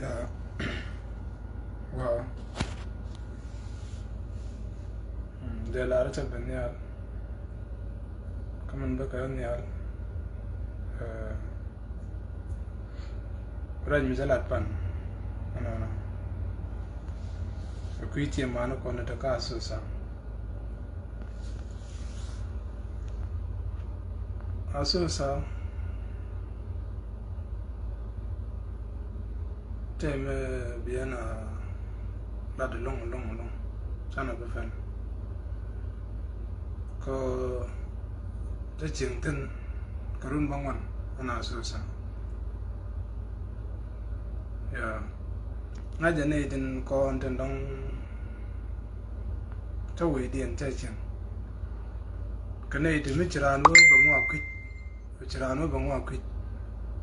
Yeah. Wow. There are lots of them. Come on, look around here. Right, Miss Alatpan. No. A quitty man on the castle. Also, sir. Time bien la de long. Sana befan. Ko the Chington Karun Bangan and also, sir. Yeah. I didn't call and long to wait the intention. Canadian Michirano Bangwa quit, Michirano Bangwa quit.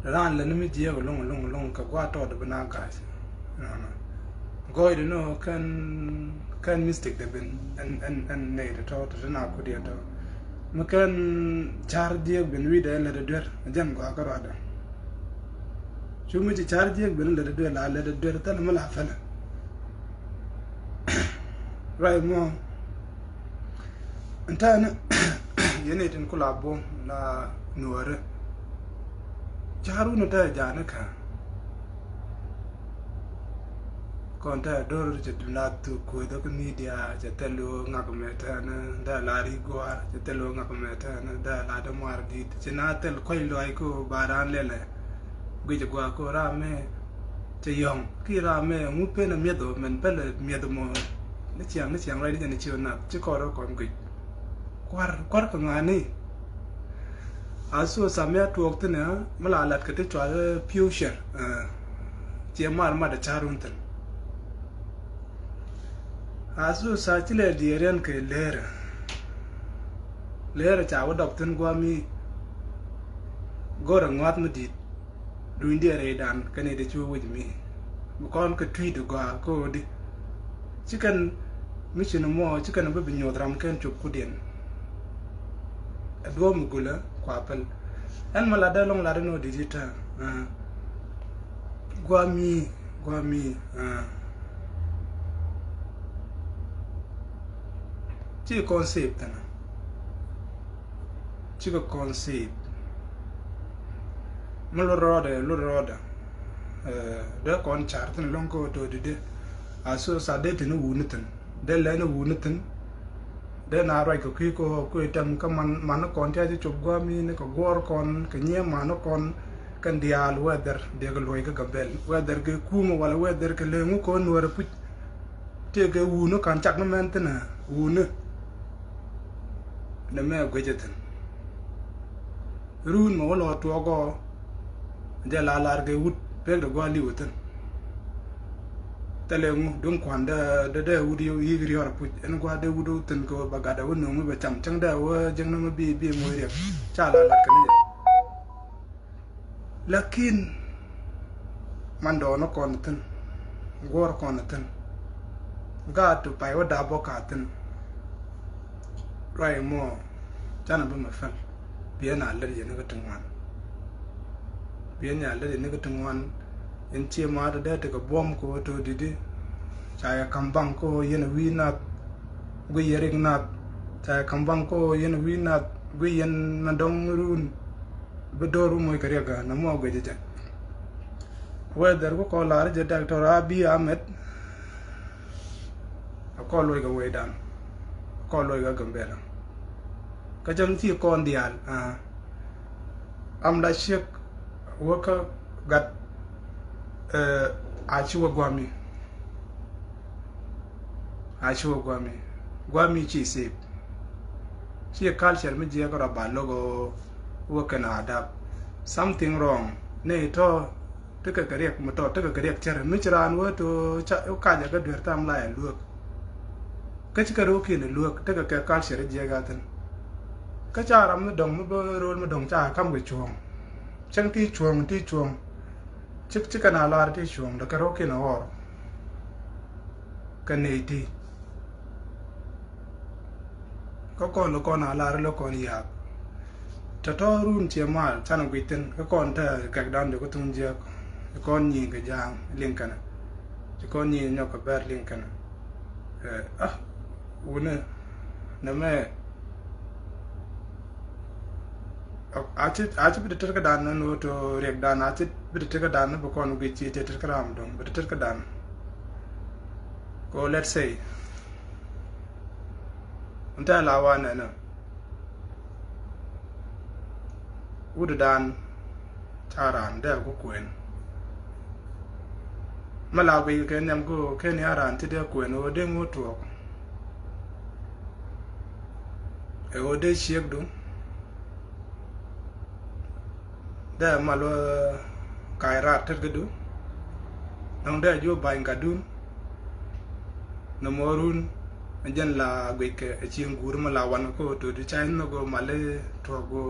The land limit year long, Kawato the Banakas. No. God, you know, can mistake the bin and made a thought to the Nakudiato. Macan charge been read a letter dirt, a jam guacarada. Show me the charge been let it do, I let it do, tell him a fella. Right more. And then you need in collabo la nuore. Charu no da janaka. Conta door to Kudo media, Jatelo Nagametana, the Larigua, Jatelo Nagametana, the Ladamar did, Genatel Coiloico, Baran Lele, Guijaguaco Rame, Jayong, Kirame, Mupen and Meadow, and Pelle Meadomo, Nichiang, ready and Chuna, Chicoro Conquit. Quarkangani. Also, Samia to Octana, Malalat Catechal, Pusher, Giamar Mother Charunton. Also, Sachile Diarian ke Lair Chow Doctor Guami Gorang what me did. Doing the Redan, can it you with me? Bucon could treat to go code. Chicken mission more, chicken whipping your drum can to put in. A dwarm gula, quapel, and Malada long ladano digita. Guami, Chico concept. Mulroda. The con chart and long go to the also Sadet in a Wuniton. They learn a Wuniton. Then I write a quick or quit and come on Manocontia to Guami, Gorcon, Kenya Manocon, can dial weather, they go like a bell, whether Kuma while weather can learn where put take a wound, can chuck no maintenance, wound. The mayor Gujeton. Rune Molo to a go. The la large wood, peg the guali wooden. Tell him, don't quander the day would you eager your put and go the wood and go bagada would know me, chang there were general be more chala like Lakin Mando no content, war content. God to pay what double carton. Right more. Janabum my friend. Piana lady negative one. Piana lady negative one. In Chiamata there take a bomb go to Didi. Chaya Kambanko yen we not. We ring not. Chaya Kambanko yen we not. We yen Nadong rune. Bedorum Moikariaga, no more gadget. Whether we call large Dr. Abi Ahmed. A call like a way down. Call like a gambella. Kajamti con dial. I'm like ship worker got Achua Guami. Guami cheese safe. She a culture me jago about logo working adapt. Something wrong. Nay to take a correct motor, take a correct chair, Michiran word to Kaja got your time lie look. Kachikaroki in the look, take a culture jagatan. Kacharam the dong, roll my dong cha come with chuang. Chang tea chuang, chicken a lot tea chuang, the karaoke in a war. Canati Cocon locona lar locon yak. Tato room chiamal, Chana Witten, a conta, crack down the cotton jack. con nhìn cái giang liên cana chỉ con nhìn nhau cái bát liên cana una na me achi bida terka dan na no to rek dan achi bida terka dan na bokon bi chi te terka ram dong bida terka dan ko let's say unta lawa na uda dan charan da ko kwen malawi ke nyam go ke ni aran ti de kwen o de ngoto e o de chiek dum da malo kaira tergedu nong da jo bain kadun no morun anjan la gwe ke chieng gur mala wan ko to de chain no go male to go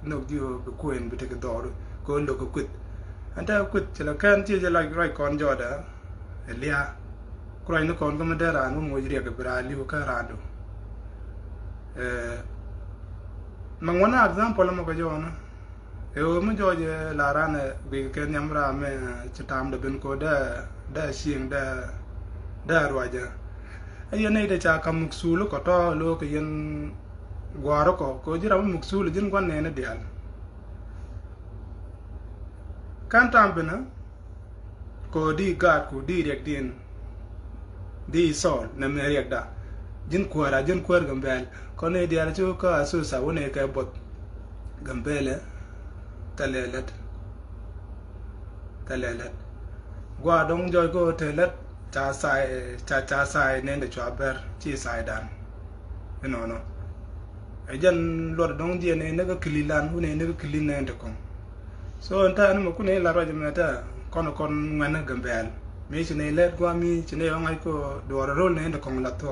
no dio be kuen be te dor ko lo ko kut anta kut chela kan ti jela rai kon joda elia kroy no kon ko madara no mo jiri ke brali ko karado mangwana example mo ko jona eu mo joje la rana bi ke nyamra me chitam de ben ko da sieng da roja ayo nei de cha kam muksulu ko to lo ko yen gwaro ko jira muksulu jin gwan ne dial kan tambena ko di gat ko di rek din di sol na me rek da jin kwar gambel ko ne dial chu ko asu sa wone ka bot gambele talelet gwa dong joy go telet cha sai ne de chwa ber chi sai dan no ejan lor dong je ne ga kililan hu ne ga kilin ne de kon so anta no ku ne la ro je meta kon ngana gambel mi chi ne let gwa mi chi ne ngai ko do ro ne de kon la to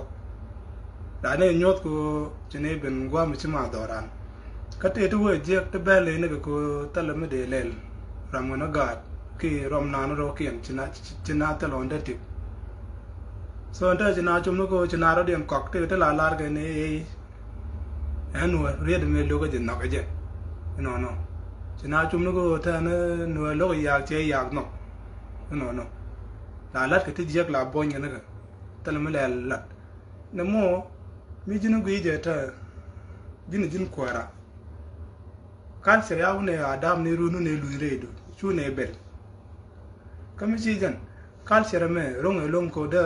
da ne nyot ko chi ne ben gwa mi chi ma doran kate to we je te bele ne ko tala me de lel ramona gat ki rom na no ro kien china te lon de tip so anta china chum no ko china ro den kok te la lar ke ne anu re de me lo ko jin nok je no china chum no ko ta ne no lo ya che ya no la lat ke ti je la bon ne ga tala me le lat ne mo mi jinu gui je ta jin kwara kan ser yaw ne adam ne runu ne lu redo chu ne bel kam ci jan kan ser me rong e long ko da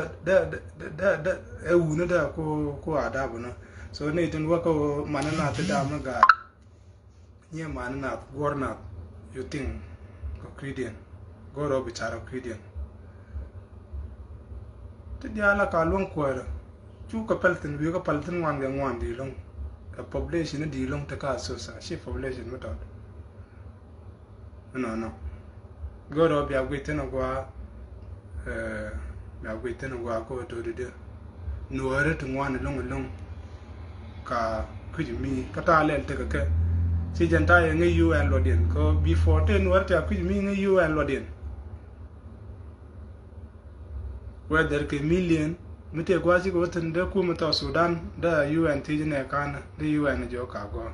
e wu ne da ko adab no so ne tun wa ko manana ta da ma ga nye manana gorna you think ko kriden goro bichara kriden te dia la ka long ko chu ka paltin wi ka paltin wan ga ngwan di long a population di long ta ka so sa shi population mo tot no goro bia gwite no gwa bia gwite no gwa ko to de no are to ngwan long ka kujimi ka ta le te ka si janta ye ngi UN lodien ko before ten war ta kujimi ngi UN lodien whether ke million mite gwaji ko tan da ku mata Sudan da UN tijine kana da UN jo ka go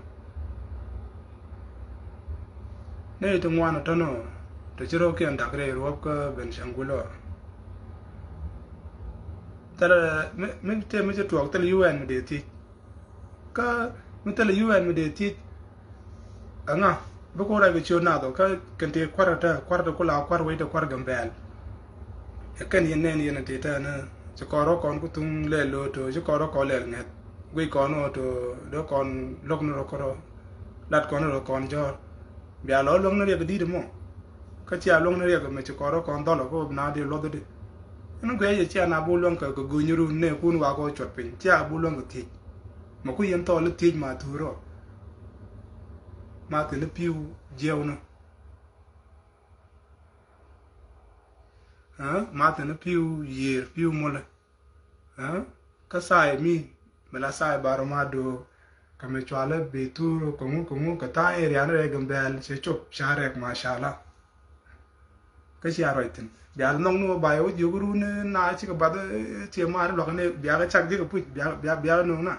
ne to ngwana to no to jiro ke andakre rob ka ben shangulo tara me te me to tel UN de ti ka me tel UN de ti anga bu ko ra ke chona do ka kente kwarta ko la kwar we de kwar gambel e kan yen ne yen te ta na ci koro kon ku tung le lo to ci koro ko le nget gui kon o to do kon lok no ko lat kon ro kon jor bia lo long no ye di de mo ka ci a long no ye ko me ci koro kon do lo ko na de lo de no gwe ye ci na bu long ka ko gunyuru ne kun wa ko chot pin ci a bu long ko ti mo ku yen to le ti ma tu ro ma te le piu jew no ma te ne piu mo le ka sai mi me la sai baro ma do ka me chwale be tu ko mu ka ta e ya ne gambel se chop share ma shala ka shi aro itin bial nong no ba yo juguru ne na chi ka ba de che ma lo ne bia ka chak ji ka pu bia no na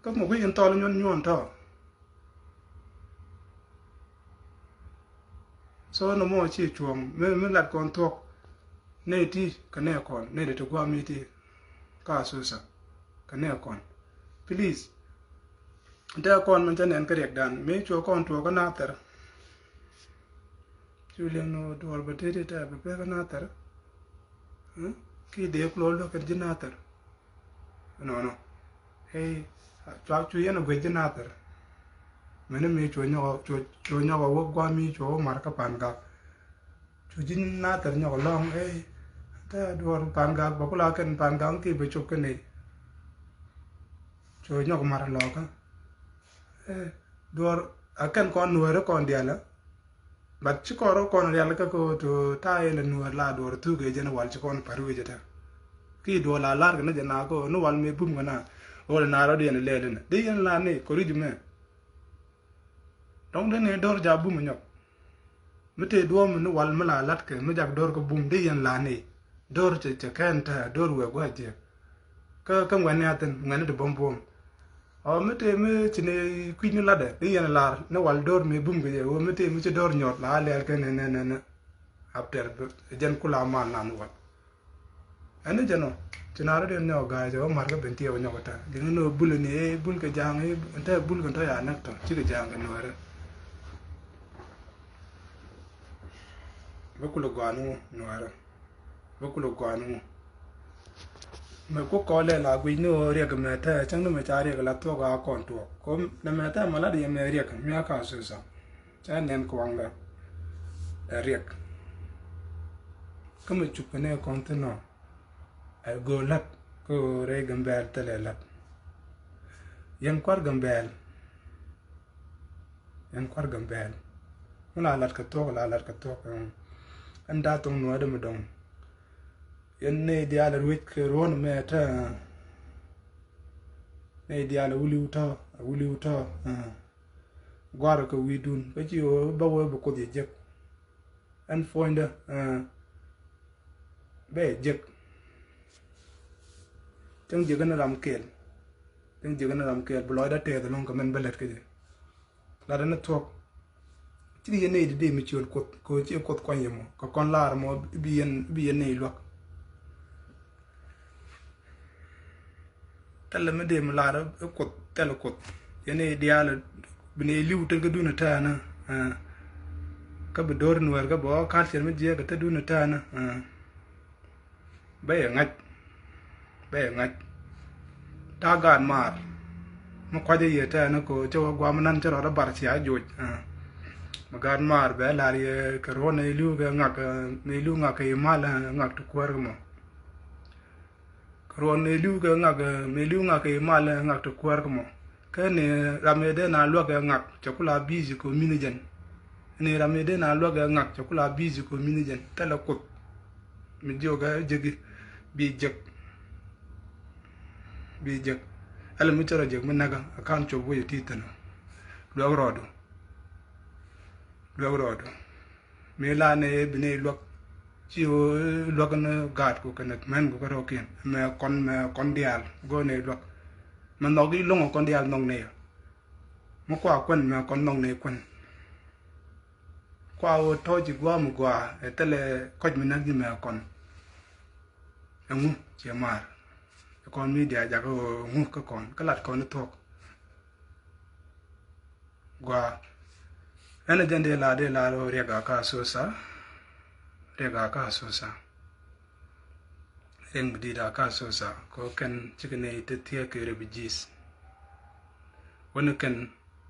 ka mo ku en to nyon to so no mo chi chuông me lat kon tok ne ti ka ne kon ne de to gwa mi ti ka so sa ka ne kon please da kon man tan en karek dan me cho kon to ka na ter Julian no dor ba te ta ba pe ka na ter ki de klo lo ka jina ter no hey chwa chu yen go jina ter mene me cho nyo wo gwa mi cho mar ka pan ga chu jin na ter nyo long hey ta dor pan ga ba kula ken pan ga ki be chop ke ne cho nyo mar lo ka dor akan kon nuere kon diala bat ci koro kon diala ka ko to tayle nuer la dor tu ge jena wal ci kon paru jeta ki do la lar na jena ko no wal me bum ngana wala na ro de ne lele na de yen la ne ko ri me donc de ne dor ja bum nyok mete do mu no wal mala lat ke me jak dor ko bum de yen la ne dor ce kan ta dor we gwa je ka ngwan ya ten ngane de bom bom mete me chine kwini lade yen lar ne wal dor me bum ge o mete me ci dor nyot la le ke ne after jen kula man nan wat ene jeno tinaro de no ga jo mar ga benti o nyota de no bul ne bul ke jang ente bul kan to ya nak to ci ge jang no re bekulo gwanu no re bekulo gwanu me ko kole la gwi no re ga meta chang no me chare ga la to ga kon to ko na meta mala de me re ka me ka so sa cha nen ko wanga re ka me chup ne kon to no go lat ko re gambel tele lat yan kwar gambel la lat ka to anda tong no de medong yan ne dia la wit ke ron meta ne dia la wuli uta gwar ko widun ba ji o ba wo ba ko je an fonda be je teng je gana ram kel bloy da te da non ko men belet ke la da na tok ti ye ne de mi chol ko ci ko ko yemo ko kon lar mo bi yen ne lo tala me dem lar ko tele ko ye ne diala bi ne liw te ga duna ta na ka be dor nuer ga bo ka cher me je ga te duna ta na be ngaj ta gan mar mo kwa je ye ta na ko cho gwa manan cho ra bar sia joj ma gan mar be la ye ka ro ne lu ga ngak ne lu ngak e mal ngak tu kwar mo ro ne lu ga ngak e mal ngak tu kwar mo ka ne ramede na lo ga ngak cho kula bizi ko minijen ne ramede na lo ga ngak cho kula bizi ko minijen tala ko mi joga jegi bi jek ala mi tara jek menaga akan cho boye titana do rodo me la ne bine lok ci o lok na gat ko kan men ko ro ken me kon dial go ne lok man no gi long kon dial nong ne mo kwa kon me kon nong ne kon kwa o to ji gwa mu gwa etele ko mi na gi me kon ngu che mar kon mi dia ja ko ngu ko kon ka lat kon tok gwa ene jende la de la ro rega ka so sa en bidi da ka so sa ko ken chikene te tie ke refugees wona ken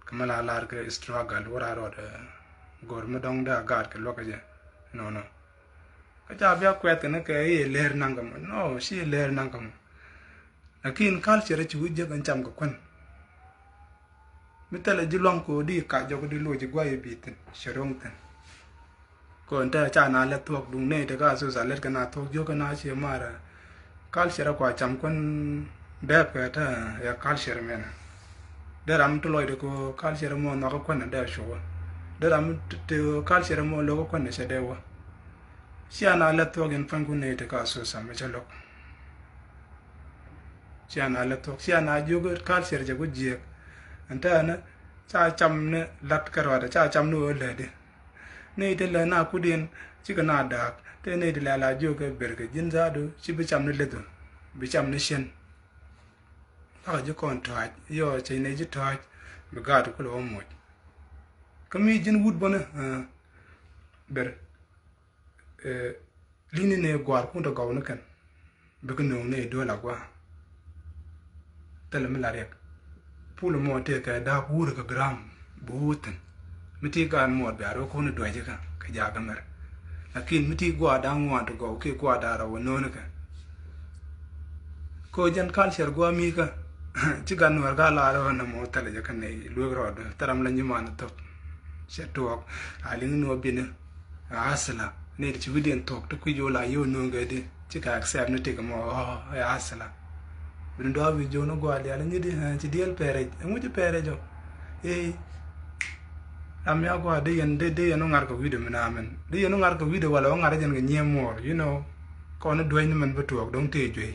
kamala lar ke struggle wora ro de gor ma dong da gar ke lo ka je no ka ja bia kwet ne ke ye ler nangam no si ler nangam lakin culture ci wujje kan cham ko kon mitale jilong ko di ka jogo di lo ji gwa ye bitin sherong tan ko nta cha na le tok dung ne de ga so sa let kana tok jo kana che mara culture ko cham kon de ka ta ya culture men de ram to lo de ko culture mo no ko kon de sho de ram te culture mo lo ko kon se de wa si ana le tok en fangu ne de ka so sa me chalo si ana le tok si ana jogo culture je go je anta na cha cham ne lat karwa cha cham no le de ne te la na kudien chi ka na dak te ne de la jo ke ber ke jin za do chi bi cham ne le do bi cham ne shen a jo kon ta yo che ne ji ta bi ga to ko lo mo kami jin wud bona ber lini ne gwar ku to gaw ne kan bi ko no ne do la gwa tele mi la rek pulo mo te ka da wur ka gram buuten miti kan mo ba ro ko ne do je ka ja ka mer lakin miti gwa da ngwa to go ke gwa da ra wono ne ka ko jan culture gwa mi ka ci gan war ga la ro na mo tele je ka ne lu ro do taram la nyima na to se to ali no bi ne asla ne ci widien tok to ku yo la yo no ga de ci ka accept ne te ka mo asla bin do bi jo no gwa de ala ni de ci diel pere mu ci pere jo am ya gwa de yen de no ngar ko video mina men de yen no ngar ko video wala ngar jen ga nyem mor you know ko na do ni men betu dong te jwe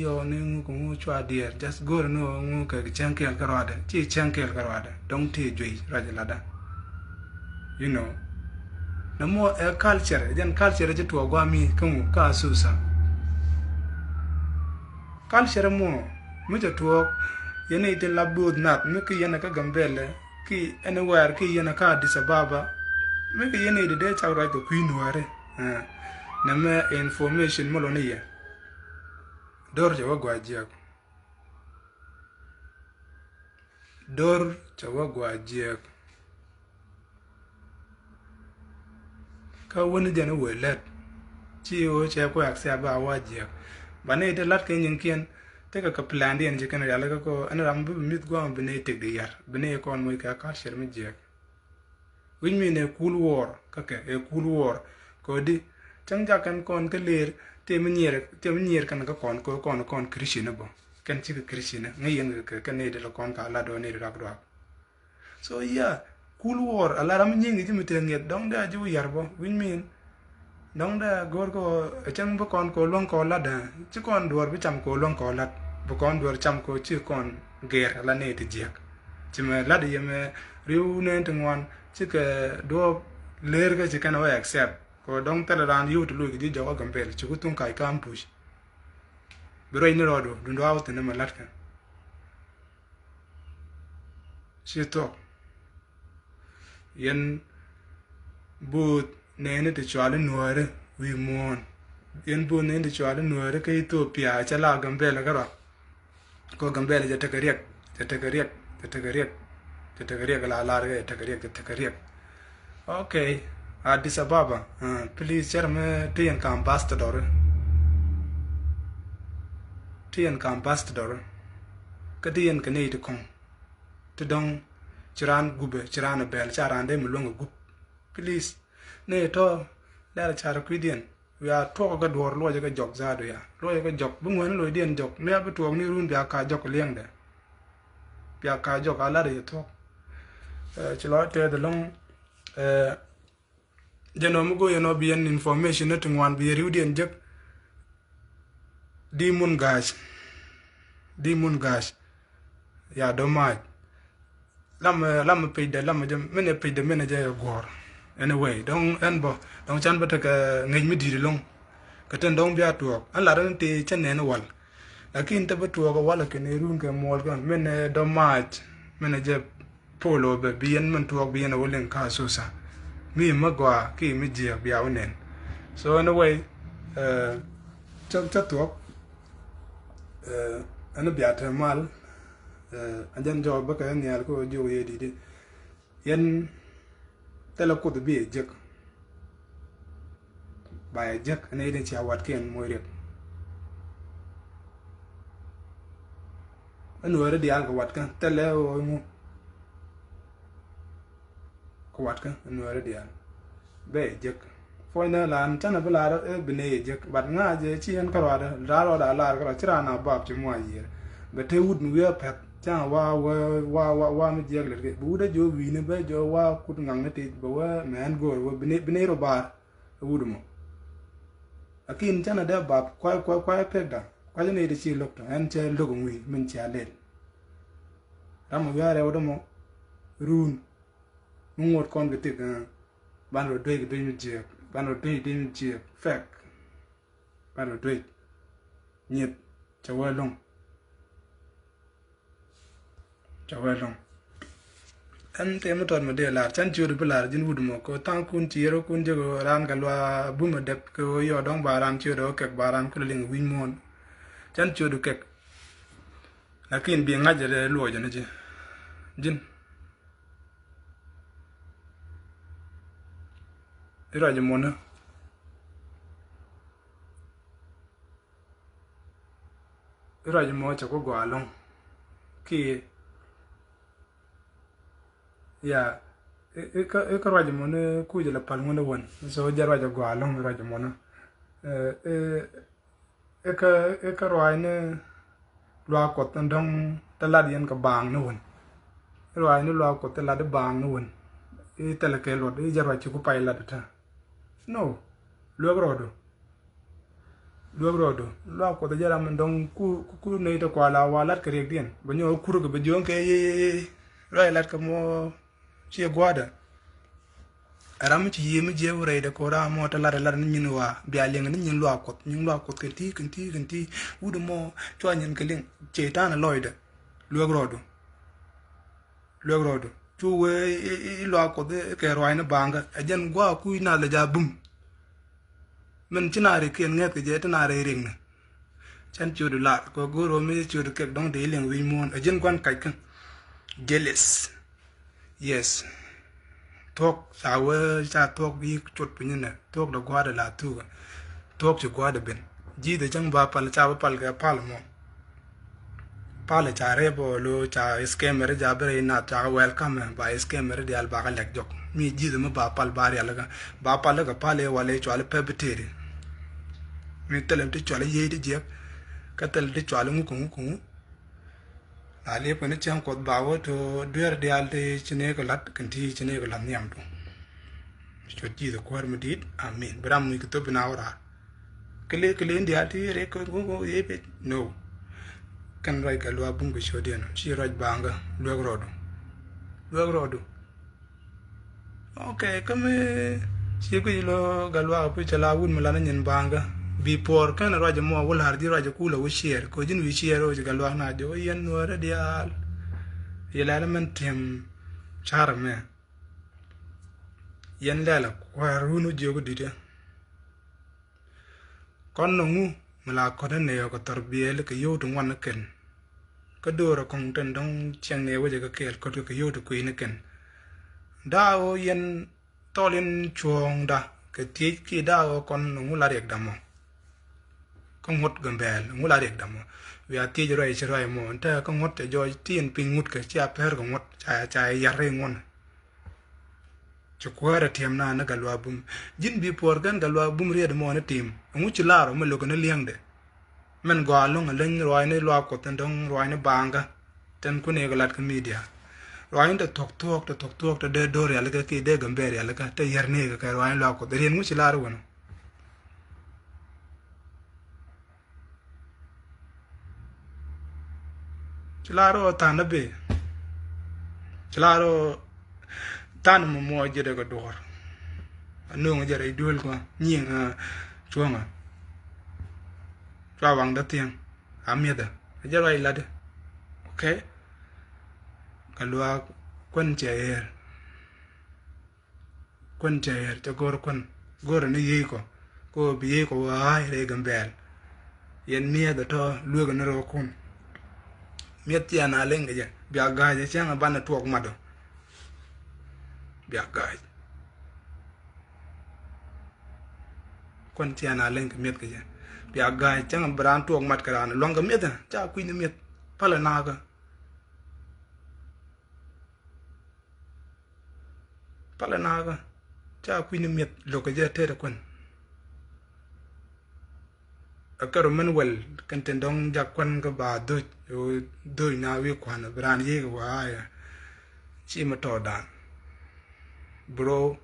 yo ni ngu ko ngu chwa dier just go no ngu ka chankel karwada chi chankel karwada dong te jwe rajala da you know na mo culture jen culture je to gwa mi kamu ka susa culture mo mu je to yene ite labud nat me ki yene ka gambele ki anywhere ki yene ka Addis Ababa me ki yene de chawra to kuinware na me information mo lo ne ye dor je wa gwajia dor je wa gwajia ka woni jene welet chi o che ko akse ba wajia bane de lat ke nyin kien te ka plan dien je kana yalla ko ana ram bu mit go am bene tek de yar bene kon moy ka ka sher mi je win mi ne cool war ka ke e cool war ko di chang ja kan kon ke ler te mi nyer kan ka kon krishina bo kan chi krishina ngayen ka ne de kon ka la do ne de rak do so yeah cool war ala ram nyingi ji mi te nget dong da ju yar bo win mi dong da gor ko chang bo kon ko long ko la da chi kon duor bi cham ko long ko la bo kon duor cham ko chi kon ger la ne ti jek chi me la de me riu ne tngwan chi ke do ler ga chi kana wa accept ko dong tele ran yu tu lu gi jo ga gambel chi ku tun kai kam push bro ni rodo du ndo awte ne ma lat ka chi to yen but ne te chwale nuare wi mon yen bu ne te chwale nuare ke Ethiopia chala gambele gara ko gambele je tekariek la ga tekariek okay Addis Ababa please share me tien ka ambassador ka dien ka ne te kon te dong chiran gube chiran bel charan de mulongo gup please ne to la chara kwidien we are to ga dor lo ga jok za do ya lo ga jok bu ngwen lo dien jok ne ba to ni run bia ka jok lieng de bia ka jok ala de to chilo te de long jeno mu go yeno bien information ne tungwan bi riu dien jek di mun gas ya do ma lam pe de lam je mene pe de mene je gor anyway dong chan ba ta ka ngai mi di long ka ten dong bia tuok an la ran te chen ne wal lakin ta ba tuok wal ke ne run ke mol kan mene do mach mene je polo be bien man tuok bien wolen ka susa mi magwa ki mi je bia wonen so anyway cha tuok an bia ta mal anjan jo ba ka ne al ko jo ye di yen tela ko de bi jek ba jek ne de cha wat ken moy rek anu ara di al ko wat kan tele o mu ko wat kan anu ara di al be jek foi na lan chana bla ra be ne jek bat nga je chi en ka ra ro da la ka chira na bab chi mo ye be te wud nu ya pet cha wa mi jeg le bu da jo wi ne be jo wa kut ngang ne ti bo wa man go wa bine ro ba wud mo akin chana da ba kwa pe da kwa ne de chi lok to en che lo ngui min cha le ram ya re wo mo run ngột con cái tiệc ban rồi đuôi cái đuôi như chiếc ban rồi đuôi như chiếc phèk ban rồi đuôi nhiệt cháu ơi long anh tem nó toàn mà để là chăn chưa được là dân vụt mà có tăng kun chỉ rồi kun giờ ran cái loa bùm mà đẹp cái yo đong baran chưa đó cái baran cái linh win mon chăn chưa được cái là khi biển ngay giờ lùi cho nó chứ jin rồi giờ mon rồi giờ mon chắc có quả long khi ya cái rồi giờ mon cùi giờ là pal mon won so giờ rồi giờ quả long rồi giờ mon cái rồi này loa cột tan đông ta la dian ka bang no won rồi này loa cột ta la de bang no won ta la ke lo de giờ rồi chú pai la ta no lo do loa cột ta giờ mình đông cu nei ta kwa la wa lat ka rek dien ba nyo ku ro ba jong ke rồi lat ka mo chi gwada aram ci yemi je wure de ko ra mo ta la nyin wa bi aleng ni nyin lo ko kenti wudu mo cho nyin kelin che ta na loide lo grodo chu we lo ko de ke roi na banga ajen gwa ku na le ja bum men ci na re ken nget ke je ta na re ring na chan chu du la ko goro mi chu du ke dong de leng wi mon ajen kwan kai kan jealous yes talk sawe cha talk bi chut pin ne talk da gwa da la tu talk chu gwa da ben ji de jang ba pal cha ba pal ga pal mo pal cha re bo lo cha scammer ja bre na cha welcome ba scammer de al ba ga lek jok mi ji de ma ba pal ba ya la ba pal ga pale wale chwal pe betere mi telem te chwal ye de je ka tel de chwal ngu ku ale pene chang kot bawo to duer de alde chine ko lat kanti chine ko lam nyam to choti de kwar medit amen bram mi ko bina ora kele ndi ati re ko go yebe no kan rai ka lwa bungu shodian chi raj banga lwa rodo okay kame chi ko lo galwa pu chala wun mala nyen banga before kan raja mo wal hardi raja kula wo share ko jin wi share o galwa na jo yen no radial yela man tem charme yen lala kwaru no jogo dite kon no ngu mala ko ne yo ko tarbiye le ko yoto wan ken ko doro kon tan dong chang ne wo ga kel ko yoto ko ine ken da o yen tolin chuong da ke ti ki da o kon no ngu la rek damo ko ngot gambel ngula rek damo wi ati jero e chero mo nta ko ngot te joy tin pin ngut ke cha per ko ngot cha yare ngon chukwara tiam na galwa bum jin bi por gan galwa bum red mo na tim ngu chilaro me lo na liang de men go along len roi ne lo ko tan dong roi ne banga ten ku ne galat ka media roi ne tok tok de do re ala ka ki de gamber ala ka te yar ne ka roi lo ko de ngu chilaro wono chilaro tanabe chilaro tan mo jere ko dor no jere dul ko nying chuanga chwa wang da tiang ameda jere ai lade okay kalwa kun cheer to gor ne yi ko bi ko ai re gambel yen mia da to luego na ro kun miet ya na lenga je bia ga je chang bana tuok mado bia ga kon tia na lenga miet ga je bia ga chang bran tuok mat kara na longa miet cha ku ni miet pala na ga cha ku ni miet lo ga je te da kon akaro manuel kan tendong jakwan ka ba do na wi kwan bran ye wa ya chi ma to dan bro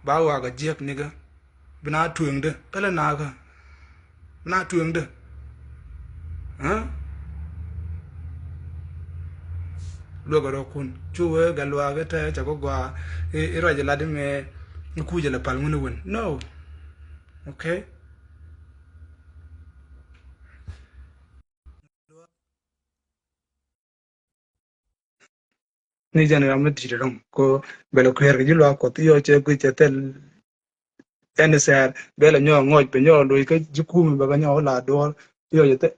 ba wa ga jek ni ga bna tueng de kala na ga na tueng de ha lo ga ro kun chu we ga lo ga ta cha ko gwa e ro je la de me ku je la pal mun won no okay ni jana ya mati rom ko belo kher gi lo ko ti yo che ku che tel en ser belo nyo ngoj pe nyo lo ke jiku mi ba ga nyo la do yo je te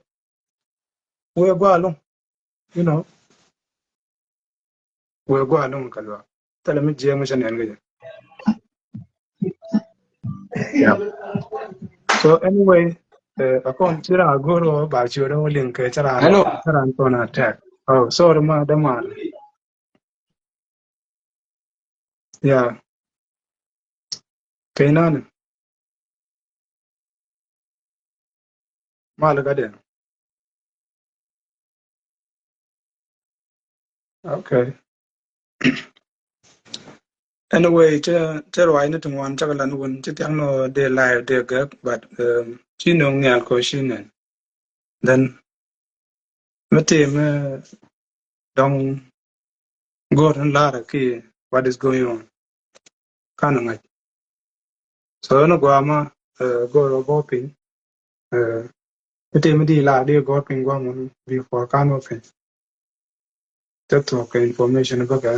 we gwa lo you know we gwa lo ka lo tele mi je mo chen en ga yeah so anyway akon chira goro ba chiro link ke Hello. chara to na tag oh sorry ma da ma yeah kainan ma la ga de okay anyway che roi na tong wan chakala nu won che tyang no de live de ga but chi no ngal ko shin nen then mate me dong go ran la ra ki what is going on kana ngai so no go ama go ro go pin mate me di la de go pin go mun before kan open that talk information about ga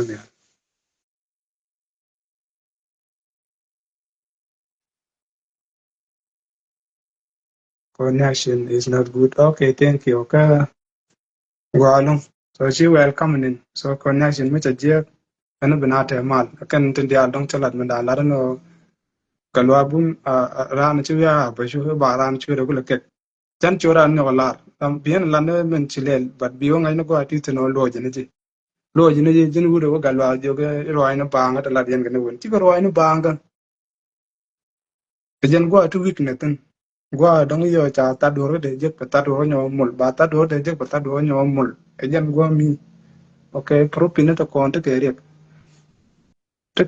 connection is not good okay thank you okay go along so she welcome in so connection me je ana binata mal kan tin dia dong chalat manda la no kalwa bun ran chu ya ba chu ba ran chu de gulake chan choran no la tam bien la ne men chilel but biyo ngai no go ati no lo je ne ji jin wudo ga galwa jo ge roi no banga ta la dien ga ne won ti ko roi no banga ke jen go atu wik ne tin go dong yo cha ta do de je pa ta do nyo mul ba ta do de je pa ta do nyo mul e jen go mi okay pro pin to kon te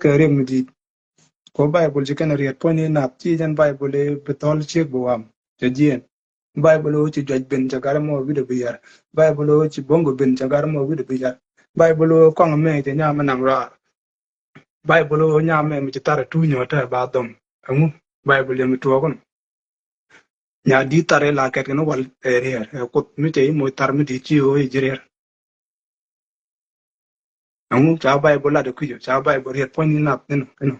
ke re mi di ko bible je kana riat poni nap chi jan bible e betol che buam je jien bible o chi jaj ben jagar mo wi de biar bible o chi bongo ben jagar mo wi de biar bible o kong me te nya manang ra bible o nya me mi tare tu nyo ta ba dom amu bible mi to kon nya di tare la ket no wal ere ko mi te mo tar mi di chi o e jere amu cha bible la de ku cha bible riat poni nap no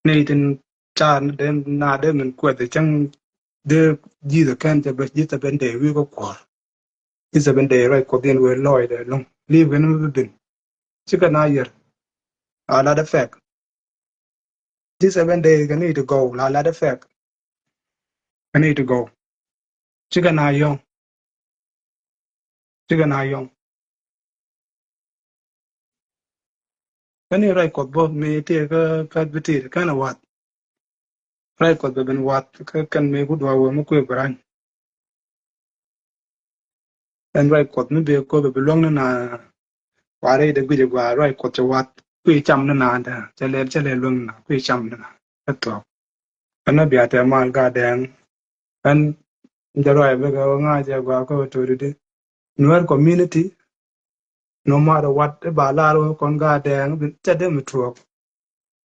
ne tin cha den na de men ko de chang de ji de kan te be ji te ben de wi ko ko is a ben de right ko den we loy de long leave when we bin chika na yer a la de fact this 7 days can need to go la de fact I need to go chika na yong kani right ko bo me te ka biti kana wat right ko be ben wat ka kan me ku do wa mo ko bran and right ko me be ko be long na ware de guje gwa right ko che wat ku cham na da che le long na ku cham na to ana bia te mal ga den and the right be ga nga je gwa ko to de Nuer community, no matter what ba laro kon ga dang ta de mitro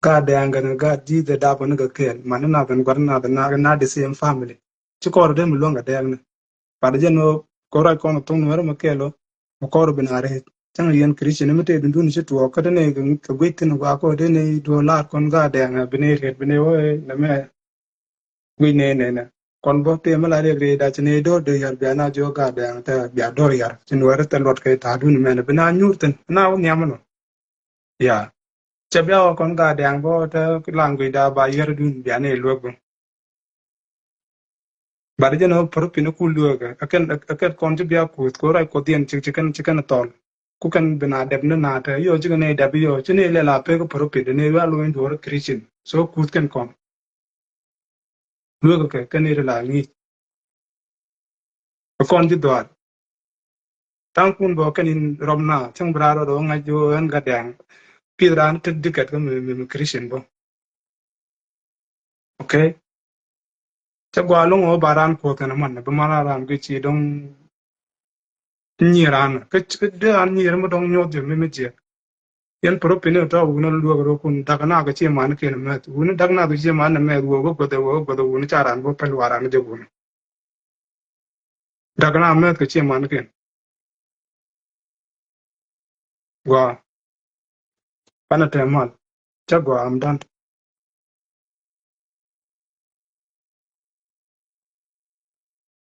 ga dang ga ga di the da ban ga ken man na gan gar na the same family ci ko de mi longa dang pa de no ko ra ko to Nuer ma kelo ko ro binare tang yen christian mi te dun ci to ka de ne ga gwitin ga ko de ne do la kon ga dang bine o na me gwi ne kon bo te mala re da chine do de yar bia na jo ga da ta bia do yar chin wara ta lot ke ta dun me na bina nyurten na o nyam no ya che bia kon ga da bo ta lang gwi da ba yar dun bia ne lo go ba de no por pin ku lu ga akan kon je bia ku ko ra ko dien chikan tol ku kan bina deb na ta yo chi ne da bi yo chine le la pe ko por pin ne wa lo en do christian so ku kan kon lu ga ke ne la ni kon ji do tang kun bo kanin romna chang braro do nga jo an ga dang pidran te dikat ko mi christian bo okay cha gwa long o baran ko tan man ba mara ran gi chi dong nyiran ke de an nyir mo dong nyot je me je yen pro pene to wuna luo ro kun dagna ga che man ken met wuna dagna ga che man met wo go wuna charan bo pel waran je wuna dagna met ga che man ken wa pana temal chagwa am dan